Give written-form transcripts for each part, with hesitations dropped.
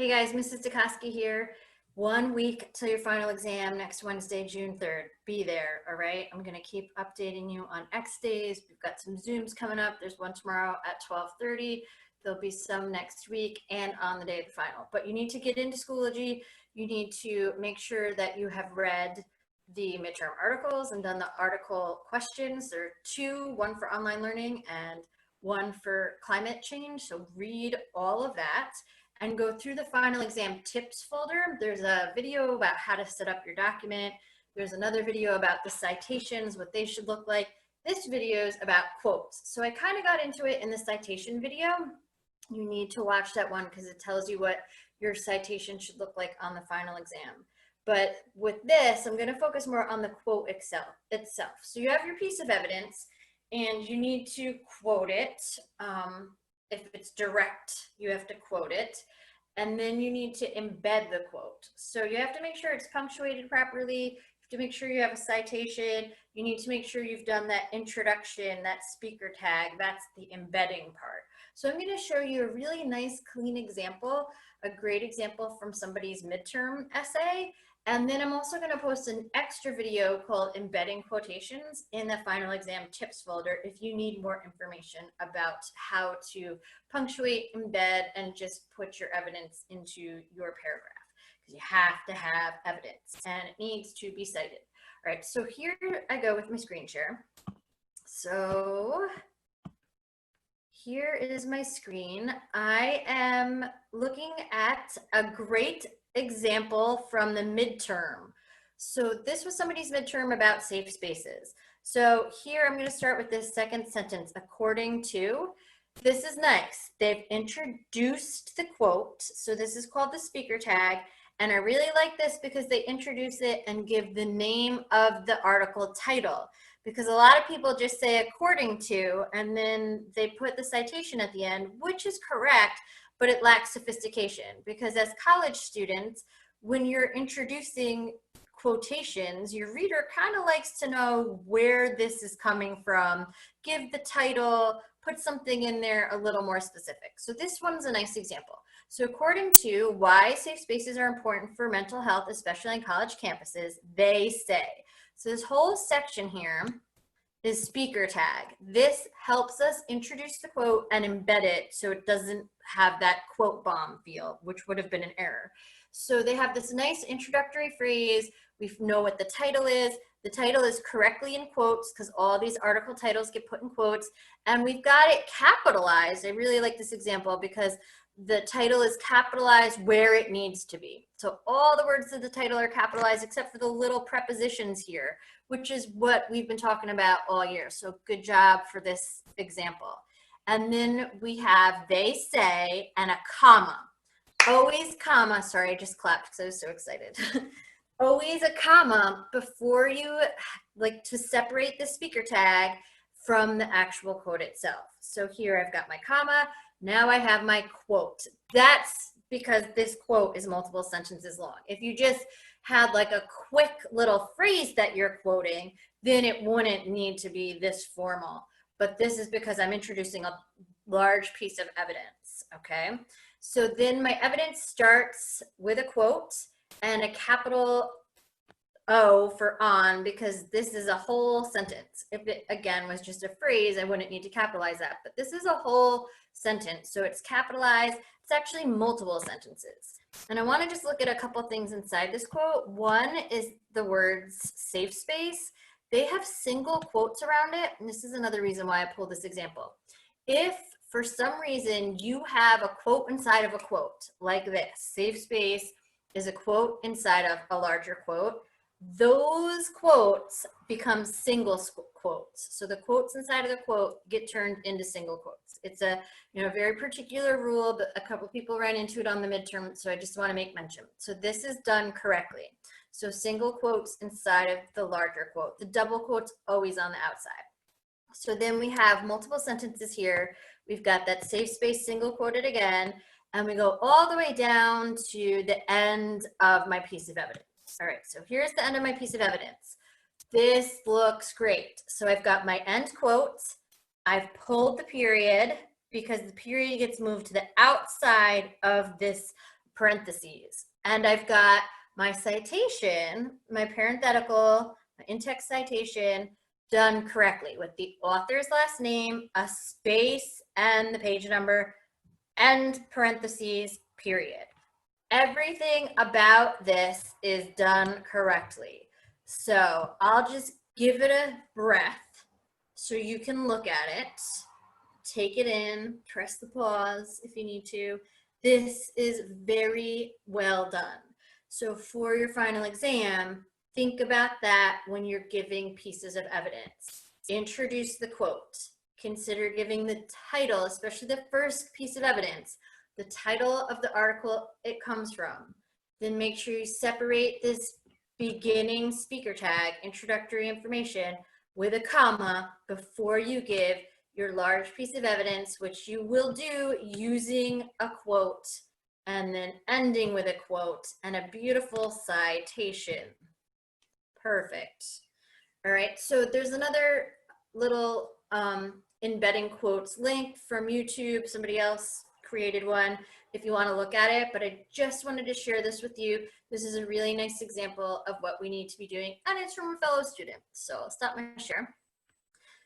Hey guys, Mrs. Dukoski here. 1 week till your final exam next Wednesday, June 3rd. Be there, all right? I'm gonna keep updating you on X days. We've got some Zooms coming up. There's one tomorrow at 12:30. There'll be some next week and on the day of the final. But you need to get into Schoology. You need to make sure that you have read the midterm articles and done the article questions. There are two, one for online learning and one for climate change. So read all of that and go through the final exam tips folder. There's a video about how to set up your document. There's another video about the citations, what they should look like. This video is about quotes. So I kind of got into it in the citation video. You need to watch that one because it tells you what your citation should look like on the final exam. But with this, I'm going to focus more on the quote itself. So you have your piece of evidence and you need to quote it. If it's direct, you have to quote it. And then you need to embed the quote. So you have to make sure it's punctuated properly. You have to make sure you have a citation. You need to make sure you've done that introduction, that speaker tag. That's the embedding part. So I'm going to show you a really nice, clean example, a great example from somebody's midterm essay. And then I'm also going to post an extra video called Embedding Quotations in the final exam tips folder if you need more information about how to punctuate, embed, and just put your evidence into your paragraph. Because you have to have evidence and it needs to be cited. All right, so here I go with my screen share. So here is my screen. I am looking at a great example from the midterm. So this was somebody's midterm about safe spaces. So here I'm going to start with this second sentence, according to. This is nice. They've introduced the quote. So this is called the speaker tag. And I really like this because they introduce it and give the name of the article title. Because a lot of people just say according to, and then they put the citation at the end, which is correct, but it lacks sophistication. Because as college students, when you're introducing quotations, your reader kind of likes to know where this is coming from, give the title, put something in there a little more specific. So this one's a nice example. So according to why safe spaces are important for mental health, especially on college campuses, they say. So this whole section here is speaker tag. This helps us introduce the quote and embed it so it doesn't have that quote bomb feel, which would have been an error. So they have this nice introductory phrase. We know what the title is. The title is correctly in quotes because all these article titles get put in quotes. And we've got it capitalized. I really like this example because the title is capitalized where it needs to be. So all the words of the title are capitalized except for the little prepositions here, which is what we've been talking about all year. So good job for this example. And then we have they say and a comma. Always comma, sorry, I just clapped because I was so excited. Always a comma before you, like, to separate the speaker tag from the actual quote itself. So here I've got my comma. Now I have my quote. That's because this quote is multiple sentences long. If you just had like a quick little phrase that you're quoting, then it wouldn't need to be this formal. But this is because I'm introducing a large piece of evidence, okay? So then my evidence starts with a quote and a capital O for on, because this is a whole sentence. If it, again, was just a phrase, I wouldn't need to capitalize that. But this is a whole sentence, so it's capitalized. It's actually multiple sentences. And I want to just look at a couple things inside this quote. One is the words safe space. They have single quotes around it, and this is another reason why I pulled this example. If for some reason you have a quote inside of a quote, like this, safe space is a quote inside of a larger quote, those quotes become single quotes. So the quotes inside of the quote get turned into single quotes. It's a very particular rule, but a couple people ran into it on the midterm, so I just want to make mention. So this is done correctly. So single quotes inside of the larger quote. The double quotes always on the outside. So then we have multiple sentences here. We've got that safe space single quoted again, and we go all the way down to the end of my piece of evidence. All right, so here's the end of my piece of evidence. This looks great. So I've got my end quote. I've pulled the period because the period gets moved to the outside of this parentheses. And I've got my citation, my parenthetical, my in-text citation done correctly with the author's last name, a space, and the page number, and parentheses, period. Everything about this is done correctly. So I'll just give it a breath so you can look at it, take it in, press the pause if you need to. This is very well done. So for your final exam, think about that when you're giving pieces of evidence. Introduce the quote. Consider giving the title, especially the first piece of evidence, the title of the article it comes from. Then make sure you separate this beginning speaker tag, introductory information, with a comma before you give your large piece of evidence, which you will do using a quote, and then ending with a quote and a beautiful citation. Perfect. All right, so there's another little embedding quotes link from YouTube. Somebody else created one if you want to look at it, but I just wanted to share this with you. This is a really nice example of what we need to be doing, and it's from a fellow student. So I'll stop my share.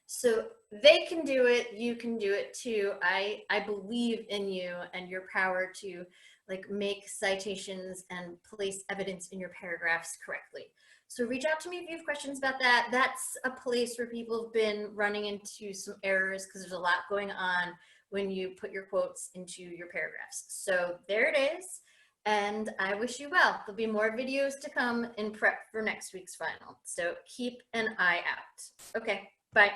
So they can do it, you can do it too. I believe in you and your power to like make citations and place evidence in your paragraphs correctly. So reach out to me if you have questions about that. That's a place where people have been running into some errors because there's a lot going on when you put your quotes into your paragraphs. So there it is. And I wish you well. There'll be more videos to come in prep for next week's final. So keep an eye out. Okay, bye.